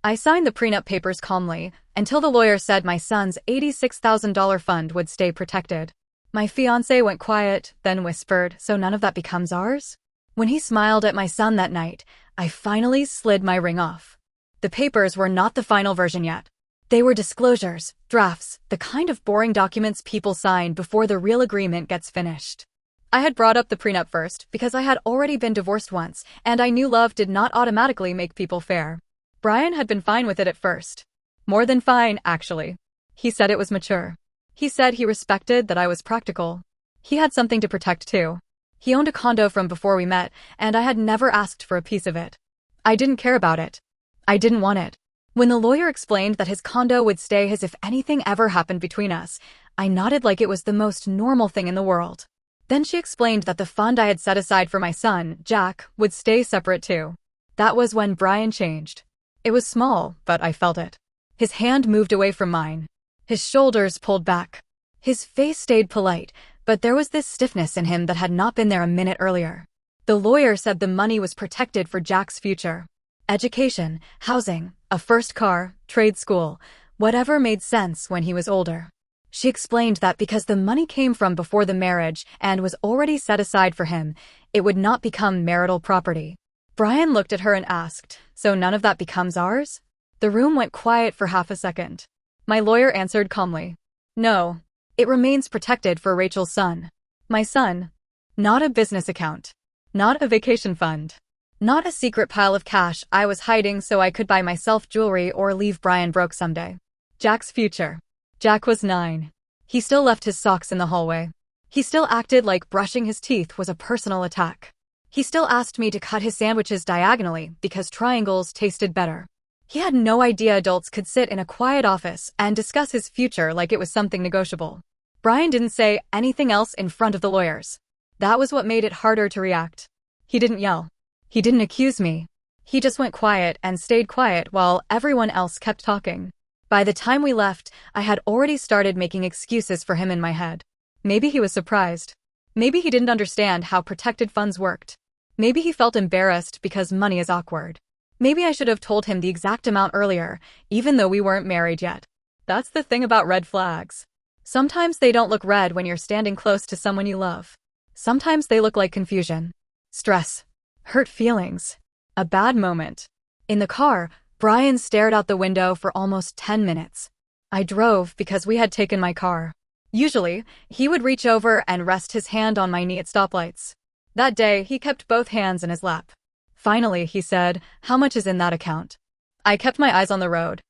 I signed the prenup papers calmly, until the lawyer said my son's $86,000 fund would stay protected. My fiancé went quiet, then whispered, "So none of that becomes ours?" When he smiled at my son that night, I finally slid my ring off. The papers were not the final version yet. They were disclosures, drafts, the kind of boring documents people sign before the real agreement gets finished. I had brought up the prenup first because I had already been divorced once, and I knew love did not automatically make people fair. Brian had been fine with it at first. More than fine, actually. He said it was mature. He said he respected that I was practical. He had something to protect too. He owned a condo from before we met, and I had never asked for a piece of it. I didn't care about it. I didn't want it. When the lawyer explained that his condo would stay his if anything ever happened between us, I nodded like it was the most normal thing in the world. Then she explained that the fund I had set aside for my son, Jack, would stay separate too. That was when Brian changed. It was small, but I felt it. His hand moved away from mine. His shoulders pulled back. His face stayed polite, but there was this stiffness in him that had not been there a minute earlier. The lawyer said the money was protected for Jack's future. Education, housing, a first car, trade school, whatever made sense when he was older. She explained that because the money came from before the marriage and was already set aside for him, it would not become marital property. Brian looked at her and asked, "So none of that becomes ours?" The room went quiet for half a second. My lawyer answered calmly, "No, it remains protected for Rachel's son. My son. Not a business account. Not a vacation fund. Not a secret pile of cash I was hiding so I could buy myself jewelry or leave Brian broke someday. Jack's future." Jack was 9. He still left his socks in the hallway. He still acted like brushing his teeth was a personal attack. He still asked me to cut his sandwiches diagonally because triangles tasted better. He had no idea adults could sit in a quiet office and discuss his future like it was something negotiable. Brian didn't say anything else in front of the lawyers. That was what made it harder to react. He didn't yell. He didn't accuse me. He just went quiet and stayed quiet while everyone else kept talking. By the time we left, I had already started making excuses for him in my head. Maybe he was surprised. Maybe he didn't understand how protected funds worked. Maybe he felt embarrassed because money is awkward. Maybe I should have told him the exact amount earlier, even though we weren't married yet. That's the thing about red flags. Sometimes they don't look red when you're standing close to someone you love. Sometimes they look like confusion, stress, hurt feelings, a bad moment. In the car, Brian stared out the window for almost 10 minutes. I drove because we had taken my car. Usually, he would reach over and rest his hand on my knee at stoplights. That day, he kept both hands in his lap. Finally, he said, "How much is in that account?" I kept my eyes on the road.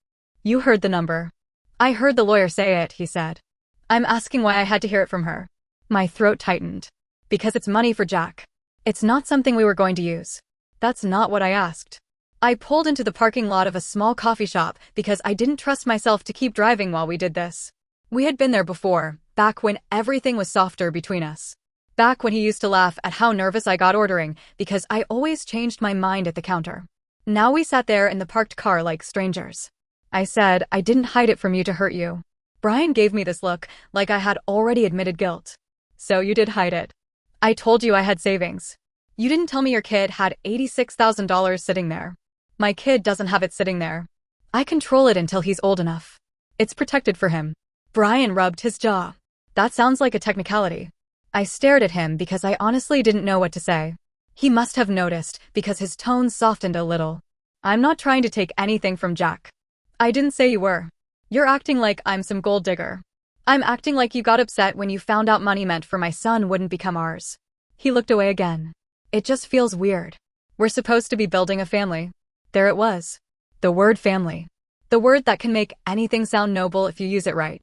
"You heard the number." "I heard the lawyer say it," he said. I'm asking why I had to hear it from her. My throat tightened. Because it's money for Jack. It's not something we were going to use. That's not what I asked. I pulled into the parking lot of a small coffee shop because I didn't trust myself to keep driving while we did this. We had been there before, back when everything was softer between us. Back when he used to laugh at how nervous I got ordering because I always changed my mind at the counter. Now we sat there in the parked car like strangers. I said, "I didn't hide it from you to hurt you." Brian gave me this look, like I had already admitted guilt. "So you did hide it. I told you I had savings. You didn't tell me your kid had $86,000 sitting there. My kid doesn't have it sitting there. I control it until he's old enough. It's protected for him." Brian rubbed his jaw. "That sounds like a technicality." I stared at him because I honestly didn't know what to say. He must have noticed because his tone softened a little. "I'm not trying to take anything from Jack." "I didn't say you were. You're acting like I'm some gold digger." "I'm acting like you got upset when you found out money meant for my son wouldn't become ours." He looked away again. "It just feels weird. We're supposed to be building a family." There it was. The word family. The word that can make anything sound noble if you use it right.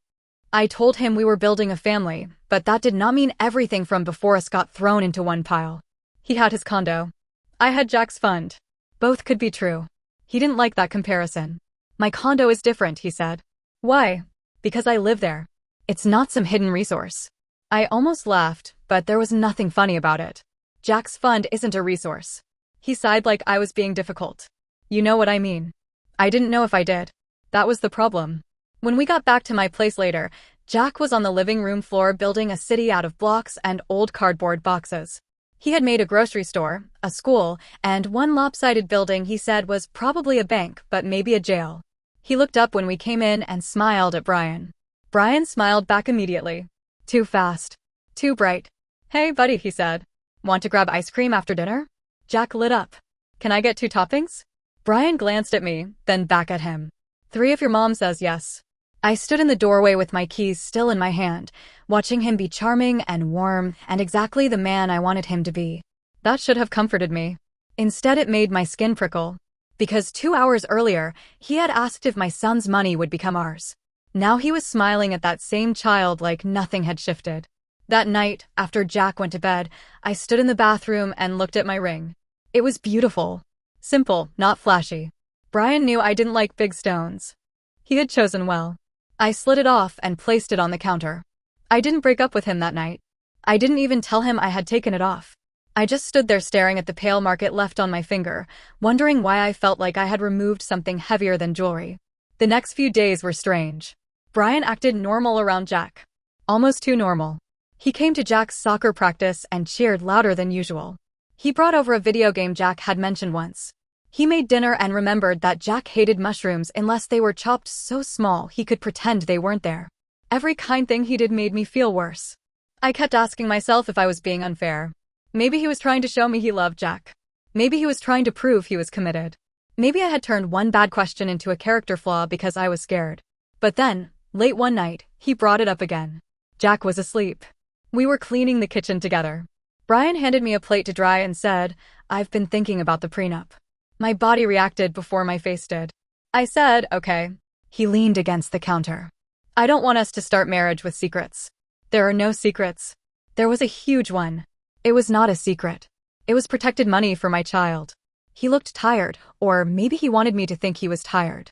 I told him we were building a family, but that did not mean everything from before us got thrown into one pile. He had his condo. I had Jack's fund. Both could be true. He didn't like that comparison. "My condo is different," he said. "Why?" "Because I live there. It's not some hidden resource." I almost laughed, but there was nothing funny about it. Jack's fund isn't a resource. He sighed like I was being difficult. "You know what I mean." I didn't know if I did. That was the problem. When we got back to my place later, Jack was on the living room floor building a city out of blocks and old cardboard boxes. He had made a grocery store, a school, and one lopsided building he said was probably a bank, but maybe a jail. He looked up when we came in and smiled at Brian. Brian smiled back immediately. Too fast. Too bright. Hey, buddy, he said. Want to grab ice cream after dinner? Jack lit up. Can I get 2 toppings? Brian glanced at me, then back at him. 3 if your mom says yes. I stood in the doorway with my keys still in my hand, watching him be charming and warm and exactly the man I wanted him to be. That should have comforted me. Instead, it made my skin prickle. Because 2 hours earlier, he had asked if my son's money would become ours. Now he was smiling at that same child like nothing had shifted. That night, after Jack went to bed, I stood in the bathroom and looked at my ring. It was beautiful. Simple, not flashy. Brian knew I didn't like big stones. He had chosen well. I slid it off and placed it on the counter. I didn't break up with him that night. I didn't even tell him I had taken it off. I just stood there staring at the pale mark it left on my finger, wondering why I felt like I had removed something heavier than jewelry. The next few days were strange. Brian acted normal around Jack. Almost too normal. He came to Jack's soccer practice and cheered louder than usual. He brought over a video game Jack had mentioned once. He made dinner and remembered that Jack hated mushrooms unless they were chopped so small he could pretend they weren't there. Every kind thing he did made me feel worse. I kept asking myself if I was being unfair. Maybe he was trying to show me he loved Jack. Maybe he was trying to prove he was committed. Maybe I had turned one bad question into a character flaw because I was scared. But then, late one night, he brought it up again. Jack was asleep. We were cleaning the kitchen together. Brian handed me a plate to dry and said, "I've been thinking about the prenup." My body reacted before my face did. I said, "Okay." He leaned against the counter. "I don't want us to start marriage with secrets." "There are no secrets." There was a huge one. It was not a secret. It was protected money for my child. He looked tired, or maybe he wanted me to think he was tired.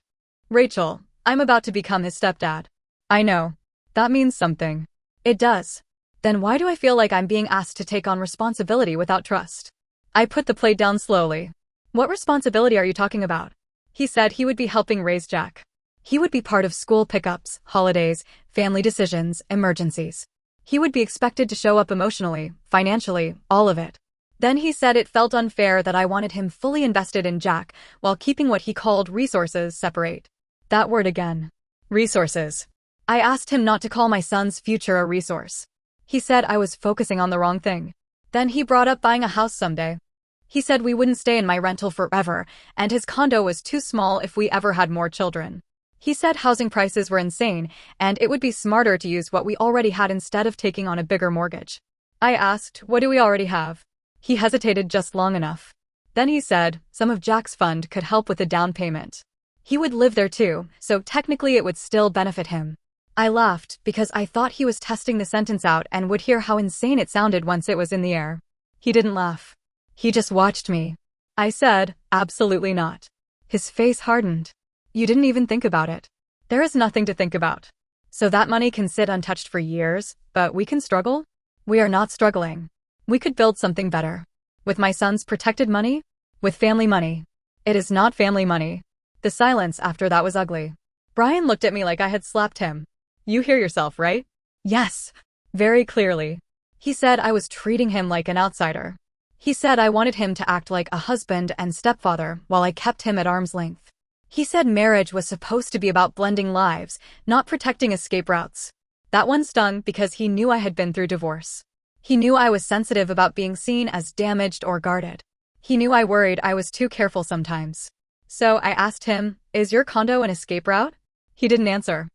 "Rachel, I'm about to become his stepdad." "I know. That means something." "It does." "Then why do I feel like I'm being asked to take on responsibility without trust?" I put the plate down slowly. "What responsibility are you talking about?" He said he would be helping raise Jack. He would be part of school pickups, holidays, family decisions, emergencies. He would be expected to show up emotionally, financially, all of it. Then he said it felt unfair that I wanted him fully invested in Jack while keeping what he called resources separate. That word again. Resources. I asked him not to call my son's future a resource. He said I was focusing on the wrong thing. Then he brought up buying a house someday. He said we wouldn't stay in my rental forever, and his condo was too small if we ever had more children. He said housing prices were insane, and it would be smarter to use what we already had instead of taking on a bigger mortgage. I asked, "What do we already have?" He hesitated just long enough. Then he said, some of Jack's fund could help with the down payment. He would live there too, so technically it would still benefit him. I laughed because I thought he was testing the sentence out and would hear how insane it sounded once it was in the air. He didn't laugh. He just watched me. I said, "Absolutely not." His face hardened. "You didn't even think about it." "There is nothing to think about." "So that money can sit untouched for years, but we can struggle?" "We are not struggling. We could build something better." "With my son's protected money?" "With family money." "It is not family money." The silence after that was ugly. Brian looked at me like I had slapped him. "You hear yourself, right?" "Yes." Very clearly. He said I was treating him like an outsider. He said I wanted him to act like a husband and stepfather while I kept him at arm's length. He said marriage was supposed to be about blending lives, not protecting escape routes. That one stung because he knew I had been through divorce. He knew I was sensitive about being seen as damaged or guarded. He knew I worried I was too careful sometimes. So I asked him, "Is your condo an escape route?" He didn't answer.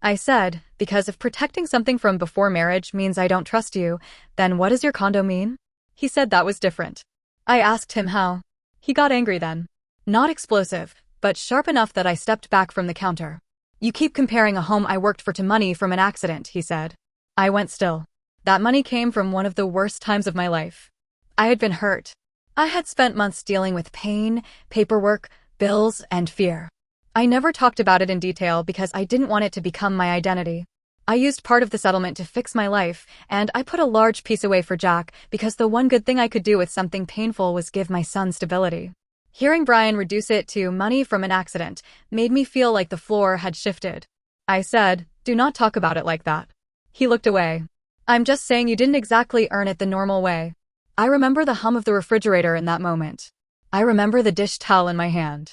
I said, "Because if protecting something from before marriage means I don't trust you, then what does your condo mean?" He said that was different. I asked him how. He got angry then. Not explosive, but sharp enough that I stepped back from the counter. "You keep comparing a home I worked for to money from an accident," he said. I went still. That money came from one of the worst times of my life. I had been hurt. I had spent months dealing with pain, paperwork, bills, and fear. I never talked about it in detail because I didn't want it to become my identity. I used part of the settlement to fix my life, and I put a large piece away for Jack because the one good thing I could do with something painful was give my son stability. Hearing Brian reduce it to money from an accident made me feel like the floor had shifted. I said, "Do not talk about it like that." He looked away. "I'm just saying you didn't exactly earn it the normal way." I remember the hum of the refrigerator in that moment. I remember the dish towel in my hand.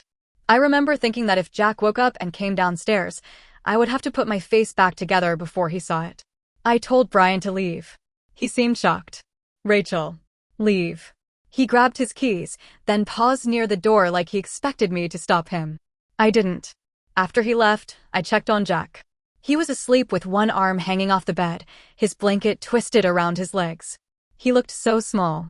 I remember thinking that if Jack woke up and came downstairs, I would have to put my face back together before he saw it. I told Brian to leave. He seemed shocked. Rachel, leave. He grabbed his keys, then paused near the door like he expected me to stop him. I didn't. After he left, I checked on Jack. He was asleep with one arm hanging off the bed, his blanket twisted around his legs. He looked so small.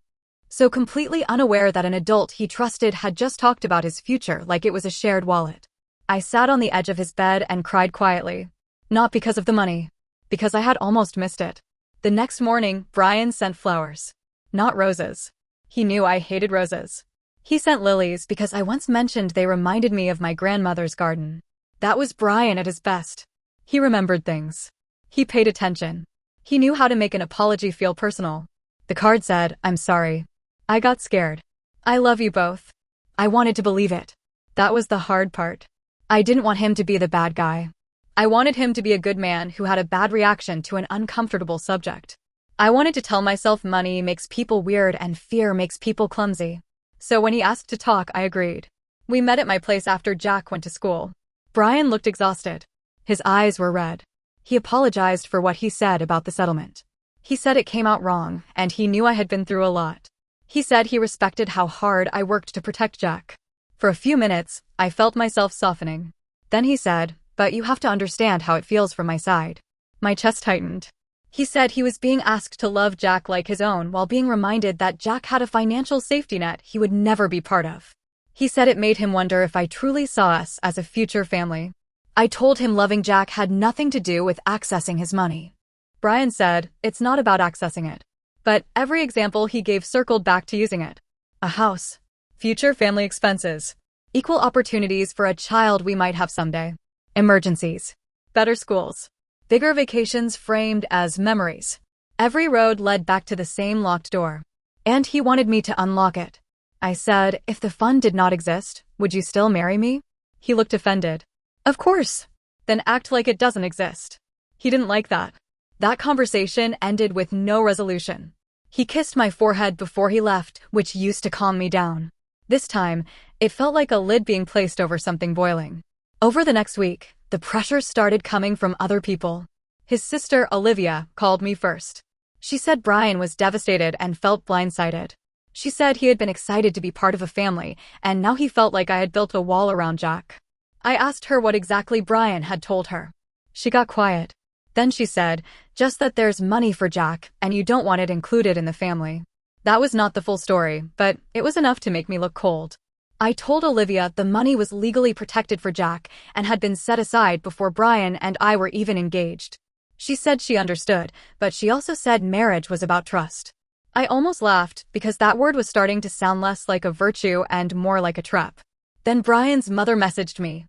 So completely unaware that an adult he trusted had just talked about his future like it was a shared wallet. I sat on the edge of his bed and cried quietly. Not because of the money. Because I had almost missed it. The next morning, Brian sent flowers. Not roses. He knew I hated roses. He sent lilies because I once mentioned they reminded me of my grandmother's garden. That was Brian at his best. He remembered things. He paid attention. He knew how to make an apology feel personal. The card said, "I'm sorry. I got scared. I love you both." I wanted to believe it. That was the hard part. I didn't want him to be the bad guy. I wanted him to be a good man who had a bad reaction to an uncomfortable subject. I wanted to tell myself money makes people weird and fear makes people clumsy. So when he asked to talk, I agreed. We met at my place after Jack went to school. Brian looked exhausted. His eyes were red. He apologized for what he said about the settlement. He said it came out wrong, and he knew I had been through a lot. He said he respected how hard I worked to protect Jack. For a few minutes, I felt myself softening. Then he said, "But you have to understand how it feels from my side." My chest tightened. He said he was being asked to love Jack like his own while being reminded that Jack had a financial safety net he would never be part of. He said it made him wonder if I truly saw us as a future family. I told him loving Jack had nothing to do with accessing his money. Brian said, "It's not about accessing it." But every example he gave circled back to using it. A house. Future family expenses. Equal opportunities for a child we might have someday. Emergencies. Better schools. Bigger vacations framed as memories. Every road led back to the same locked door. And he wanted me to unlock it. I said, "If the fund did not exist, would you still marry me?" He looked offended. "Of course." "Then act like it doesn't exist." He didn't like that. That conversation ended with no resolution. He kissed my forehead before he left, which used to calm me down. This time, it felt like a lid being placed over something boiling. Over the next week, the pressure started coming from other people. His sister, Olivia, called me first. She said Brian was devastated and felt blindsided. She said he had been excited to be part of a family, and now he felt like I had built a wall around Jack. I asked her what exactly Brian had told her. She got quiet. Then she said, "Just that there's money for Jack, and you don't want it included in the family." That was not the full story, but it was enough to make me look cold. I told Olivia the money was legally protected for Jack and had been set aside before Brian and I were even engaged. She said she understood, but she also said marriage was about trust. I almost laughed because that word was starting to sound less like a virtue and more like a trap. Then Brian's mother messaged me.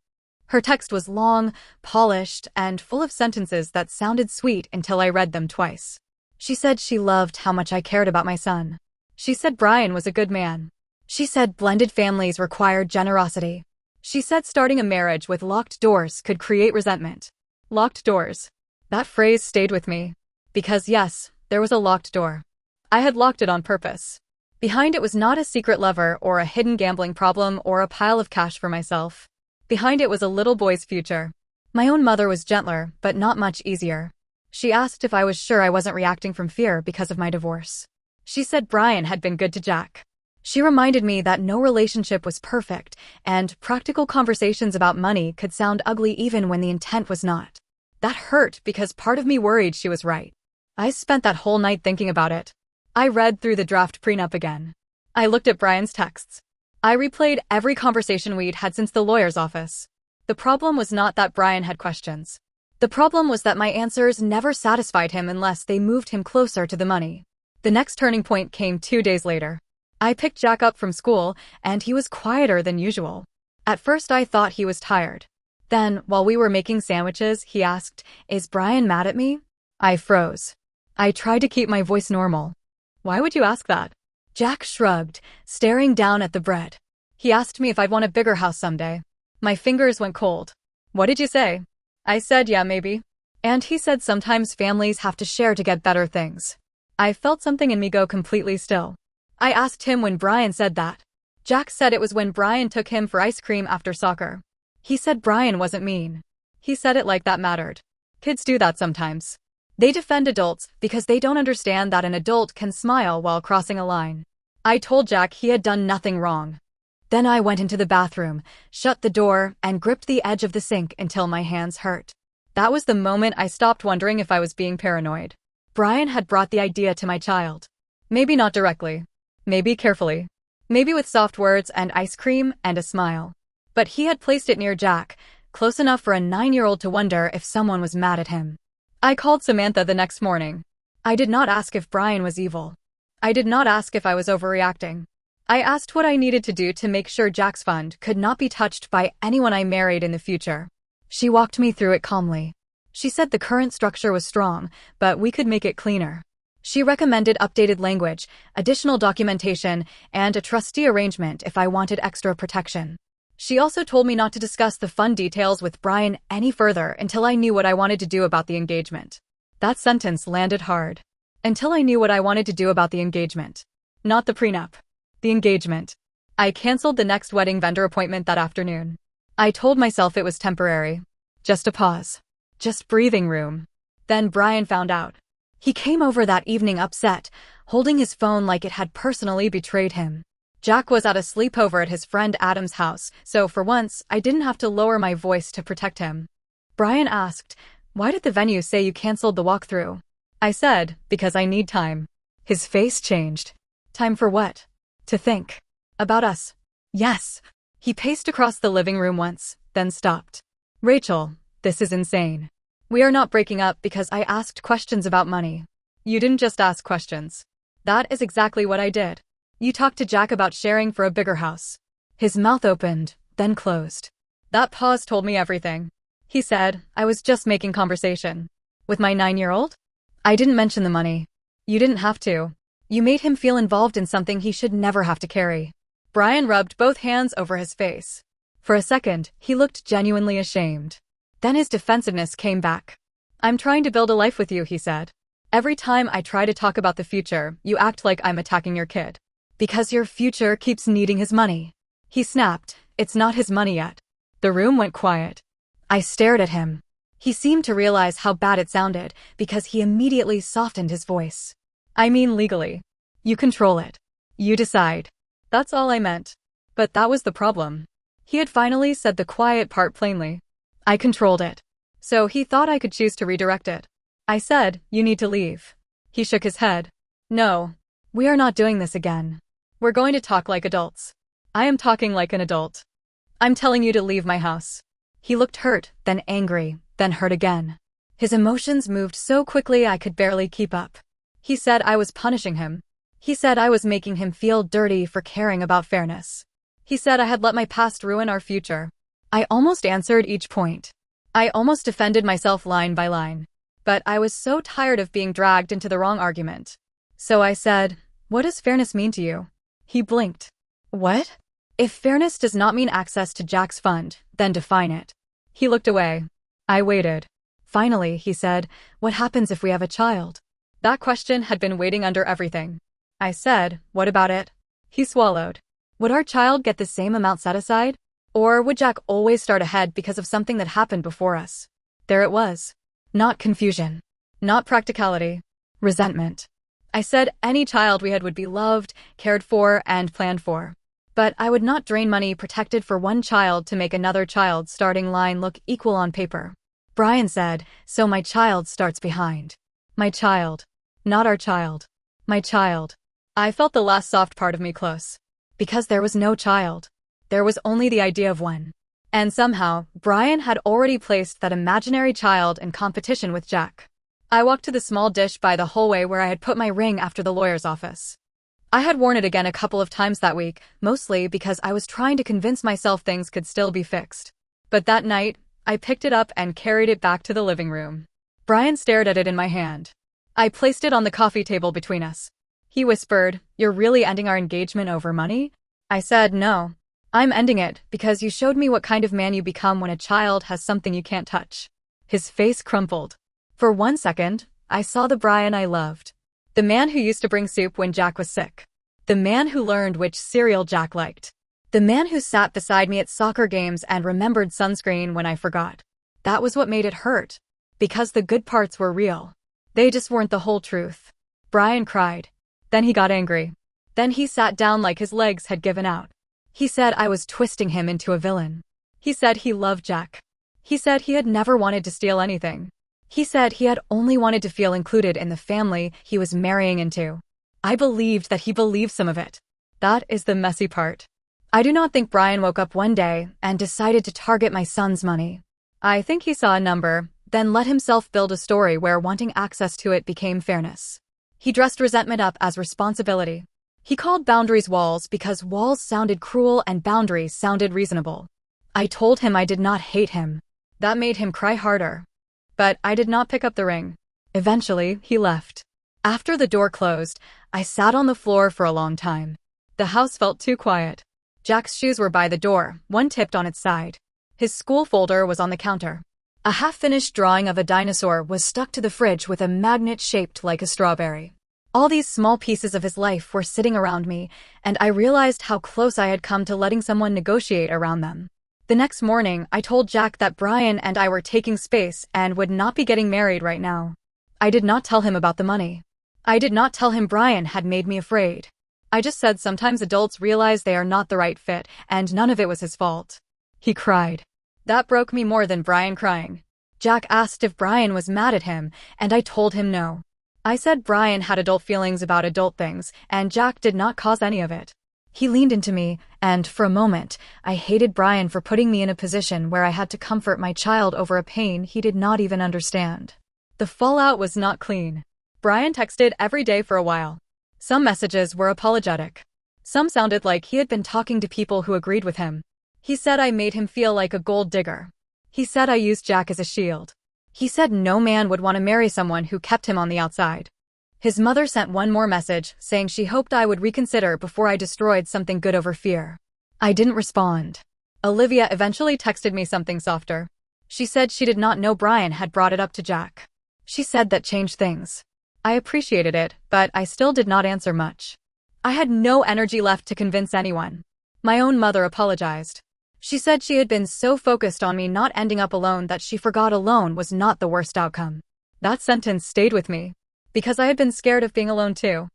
Her text was long, polished, and full of sentences that sounded sweet until I read them twice. She said she loved how much I cared about my son. She said Brian was a good man. She said blended families required generosity. She said starting a marriage with locked doors could create resentment. Locked doors. That phrase stayed with me. Because yes, there was a locked door. I had locked it on purpose. Behind it was not a secret lover or a hidden gambling problem or a pile of cash for myself. Behind it was a little boy's future. My own mother was gentler, but not much easier. She asked if I was sure I wasn't reacting from fear because of my divorce. She said Brian had been good to Jack. She reminded me that no relationship was perfect, and practical conversations about money could sound ugly even when the intent was not. That hurt because part of me worried she was right. I spent that whole night thinking about it. I read through the draft prenup again. I looked at Brian's texts. I replayed every conversation we'd had since the lawyer's office. The problem was not that Brian had questions. The problem was that my answers never satisfied him unless they moved him closer to the money. The next turning point came 2 days later. I picked Jack up from school, and he was quieter than usual. At first I thought he was tired. Then, while we were making sandwiches, he asked, "Is Brian mad at me?" I froze. I tried to keep my voice normal. "Why would you ask that?" Jack shrugged, staring down at the bread. He asked me if I'd want a bigger house someday. My fingers went cold. "What did you say?" I said, "Yeah, maybe." And he said sometimes families have to share to get better things. I felt something in me go completely still. I asked him when Brian said that. Jack said it was when Brian took him for ice cream after soccer. He said Brian wasn't mean. He said it like that mattered. Kids do that sometimes. They defend adults because they don't understand that an adult can smile while crossing a line. I told Jack he had done nothing wrong. Then I went into the bathroom, shut the door, and gripped the edge of the sink until my hands hurt. That was the moment I stopped wondering if I was being paranoid. Brian had brought the idea to my child. Maybe not directly. Maybe carefully. Maybe with soft words and ice cream and a smile. But he had placed it near Jack, close enough for a 9-year-old to wonder if someone was mad at him. I called Samantha the next morning. I did not ask if Brian was evil. I did not ask if I was overreacting. I asked what I needed to do to make sure Jack's fund could not be touched by anyone I married in the future. She walked me through it calmly. She said the current structure was strong, but we could make it cleaner. She recommended updated language, additional documentation, and a trustee arrangement if I wanted extra protection. She also told me not to discuss the fund details with Brian any further until I knew what I wanted to do about the engagement. That sentence landed hard. Until I knew what I wanted to do about the engagement. Not the prenup. The engagement. I canceled the next wedding vendor appointment that afternoon. I told myself it was temporary. Just a pause. Just breathing room. Then Brian found out. He came over that evening upset, holding his phone like it had personally betrayed him. Jack was at a sleepover at his friend Adam's house, so for once, I didn't have to lower my voice to protect him. Brian asked, "Why did the venue say you canceled the walkthrough?" I said, "Because I need time." His face changed. Time for what? To think. About us. Yes. He paced across the living room once, then stopped. "Rachel, this is insane. We are not breaking up because I asked questions about money. You didn't just ask questions. That is exactly what I did. You talked to Jack about sharing for a bigger house." His mouth opened, then closed. That pause told me everything. He said, "I was just making conversation." With my 9-year-old? I didn't mention the money. You didn't have to. You made him feel involved in something he should never have to carry. Brian rubbed both hands over his face. For a second, he looked genuinely ashamed. Then his defensiveness came back. "I'm trying to build a life with you," he said. "Every time I try to talk about the future, you act like I'm attacking your kid. Because your future keeps needing his money." He snapped, "It's not his money yet." The room went quiet. I stared at him. He seemed to realize how bad it sounded, because he immediately softened his voice. "I mean legally. You control it. You decide." That's all I meant. But that was the problem. He had finally said the quiet part plainly. I controlled it. So he thought I could choose to redirect it. I said, "You need to leave." He shook his head. "No. We are not doing this again. We're going to talk like adults. I am talking like an adult. I'm telling you to leave my house." He looked hurt, then angry, then hurt again. His emotions moved so quickly I could barely keep up. He said I was punishing him. He said I was making him feel dirty for caring about fairness. He said I had let my past ruin our future. I almost answered each point. I almost defended myself line by line. But I was so tired of being dragged into the wrong argument. So I said, "What does fairness mean to you?" He blinked. "What?" "If fairness does not mean access to Jack's fund, then define it." He looked away. I waited. Finally, he said, "What happens if we have a child?" That question had been waiting under everything. I said, "What about it?" He swallowed. "Would our child get the same amount set aside? Or would Jack always start ahead because of something that happened before us?" There it was. Not confusion. Not practicality. Resentment. I said any child we had would be loved, cared for, and planned for. But I would not drain money protected for one child to make another child's starting line look equal on paper. Brian said, "So my child starts behind." My child. Not our child. My child. I felt the last soft part of me close. Because there was no child. There was only the idea of one. And somehow, Brian had already placed that imaginary child in competition with Jack. I walked to the small dish by the hallway where I had put my ring after the lawyer's office. I had worn it again a couple of times that week, mostly because I was trying to convince myself things could still be fixed. But that night, I picked it up and carried it back to the living room. Brian stared at it in my hand. I placed it on the coffee table between us. He whispered, "You're really ending our engagement over money?" I said, "No. I'm ending it because you showed me what kind of man you become when a child has something you can't touch." His face crumpled. For one second, I saw the Brian I loved. The man who used to bring soup when Jack was sick. The man who learned which cereal Jack liked. The man who sat beside me at soccer games and remembered sunscreen when I forgot. That was what made it hurt. Because the good parts were real. They just weren't the whole truth. Brian cried. Then he got angry. Then he sat down like his legs had given out. He said I was twisting him into a villain. He said he loved Jack. He said he had never wanted to steal anything. He said he had only wanted to feel included in the family he was marrying into. I believed that he believed some of it. That is the messy part. I do not think Brian woke up one day and decided to target my son's money. I think he saw a number, then let himself build a story where wanting access to it became fairness. He dressed resentment up as responsibility. He called boundaries walls because walls sounded cruel and boundaries sounded reasonable. I told him I did not hate him. That made him cry harder. But I did not pick up the ring. Eventually, he left. After the door closed, I sat on the floor for a long time. The house felt too quiet. Jack's shoes were by the door, one tipped on its side. His school folder was on the counter. A half-finished drawing of a dinosaur was stuck to the fridge with a magnet shaped like a strawberry. All these small pieces of his life were sitting around me, and I realized how close I had come to letting someone negotiate around them. The next morning, I told Jack that Brian and I were taking space and would not be getting married right now. I did not tell him about the money. I did not tell him Brian had made me afraid. I just said sometimes adults realize they are not the right fit, and none of it was his fault. He cried. That broke me more than Brian crying. Jack asked if Brian was mad at him, and I told him no. I said Brian had adult feelings about adult things, and Jack did not cause any of it. He leaned into me, and for a moment, I hated Brian for putting me in a position where I had to comfort my child over a pain he did not even understand. The fallout was not clean. Brian texted every day for a while. Some messages were apologetic. Some sounded like he had been talking to people who agreed with him. He said I made him feel like a gold digger. He said I used Jack as a shield. He said no man would want to marry someone who kept him on the outside. His mother sent one more message, saying she hoped I would reconsider before I destroyed something good over fear. I didn't respond. Olivia eventually texted me something softer. She said she did not know Brian had brought it up to Jack. She said that changed things. I appreciated it, but I still did not answer much. I had no energy left to convince anyone. My own mother apologized. She said she had been so focused on me not ending up alone that she forgot alone was not the worst outcome. That sentence stayed with me. Because I had been scared of being alone too.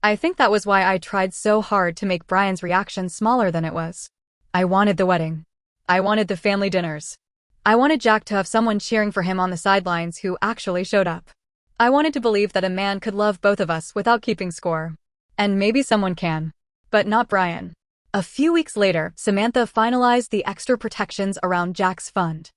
I think that was why I tried so hard to make Brian's reaction smaller than it was. I wanted the wedding. I wanted the family dinners. I wanted Jack to have someone cheering for him on the sidelines who actually showed up. I wanted to believe that a man could love both of us without keeping score. And maybe someone can. But not Brian. A few weeks later, Samantha finalized the extra protections around Jack's fund.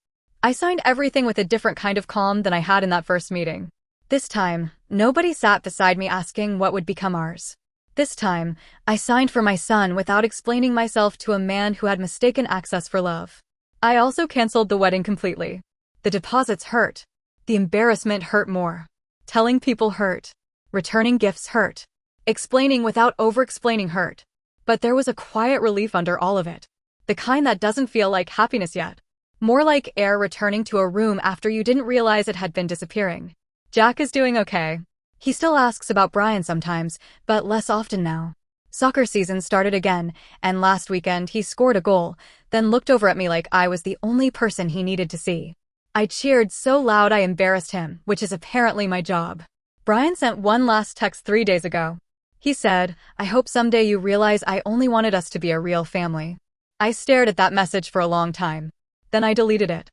I signed everything with a different kind of calm than I had in that first meeting. This time, nobody sat beside me asking what would become ours. This time, I signed for my son without explaining myself to a man who had mistaken access for love. I also canceled the wedding completely. The deposits hurt. The embarrassment hurt more. Telling people hurt. Returning gifts hurt. Explaining without over-explaining hurt. But there was a quiet relief under all of it. The kind that doesn't feel like happiness yet. More like air returning to a room after you didn't realize it had been disappearing. Jack is doing okay. He still asks about Brian sometimes, but less often now. Soccer season started again, and last weekend he scored a goal, then looked over at me like I was the only person he needed to see. I cheered so loud I embarrassed him, which is apparently my job. Brian sent one last text 3 days ago. He said, "I hope someday you realize I only wanted us to be a real family." I stared at that message for a long time. Then I deleted it.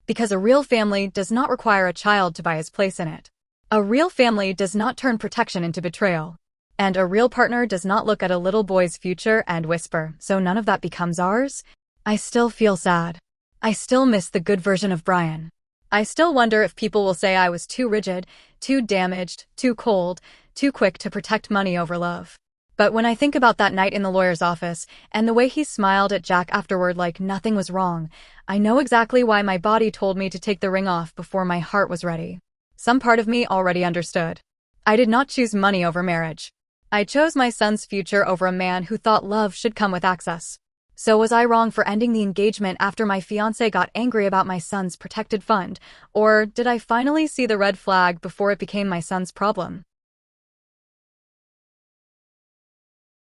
Because a real family does not require a child to buy his place in it. A real family does not turn protection into betrayal. And a real partner does not look at a little boy's future and whisper, "So none of that becomes ours?" I still feel sad. I still miss the good version of Brian. I still wonder if people will say I was too rigid, too damaged, too cold, too quick to protect money over love. But when I think about that night in the lawyer's office, and the way he smiled at Jack afterward like nothing was wrong, I know exactly why my body told me to take the ring off before my heart was ready. Some part of me already understood. I did not choose money over marriage. I chose my son's future over a man who thought love should come with access. So was I wrong for ending the engagement after my fiancé got angry about my son's protected fund, or did I finally see the red flag before it became my son's problem?